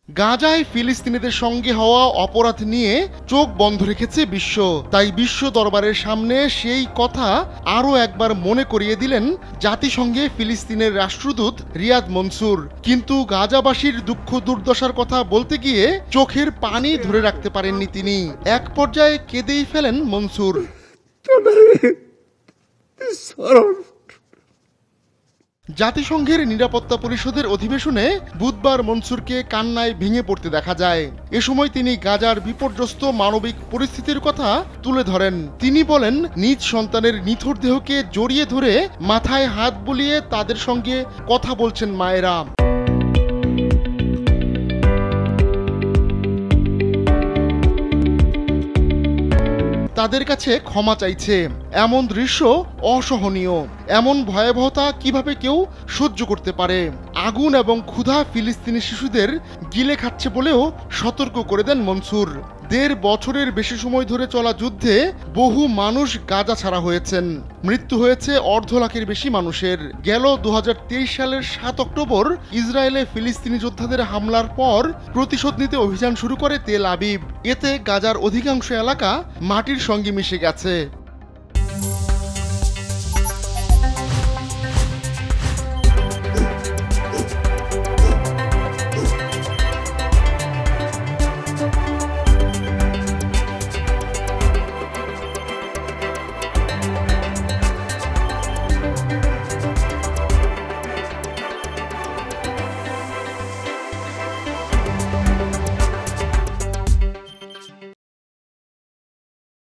গাজায় ফিলিস্তিনিদের সঙ্গে হওয়া অপরাধ নিয়ে চোখ বন্ধ রেখেছে বিশ্ব। তাই বিশ্ব দরবারের সামনে সেই কথা আরও একবার মনে করিয়ে দিলেন জাতিসংঘে ফিলিস্তিনের রাষ্ট্রদূত রিয়াদ মনসুর। কিন্তু গাজাবাসীর দুঃখ দুর্দশার কথা বলতে গিয়ে চোখের পানি ধরে রাখতে পারেননি তিনি। এক পর্যায়ে কেঁদেই ফেলেন মনসুর। জাতিসংঘের নিরাপত্তা পরিষদের অধিবেশনে বুধবার মনসুরকে কান্নায় ভেঙে পড়তে দেখা যায়। এ সময় তিনি গাজার বিপর্যস্ত মানবিক পরিস্থিতির কথা তুলে ধরেন। তিনি বলেন, নিজ সন্তানের নিথর দেহকে জড়িয়ে ধরে মাথায় হাত বুলিয়ে তাদের সঙ্গে কথা বলছেন মায়েরা। তাদের কাছে ক্ষমা চাইছে। এমন দৃশ্য অসহনীয়। এমন ভয়াবহতা কিভাবে কেউ সহ্য করতে পারে? আগুন এবং ক্ষুধা ফিলিস্তিনি শিশুদের গিলে খাচ্ছে বলেও সতর্ক করে দেন মনসুর। ১.৫ বছরের বেশি সময় ধরে চলা যুদ্ধে বহু মানুষ গাজা ছাড়া হয়েছেন। মৃত্যু হয়েছে ১.৫ লাখের বেশি মানুষের। গেল ২০২৩ সালের ৭ অক্টোবর ইসরায়েলে ফিলিস্তিনি যোদ্ধাদের হামলার পর প্রতিশোধ নিতে অভিযান শুরু করে তেল আবিব। এতে গাজার অধিকাংশ এলাকা মাটির সঙ্গে মিশে গেছে।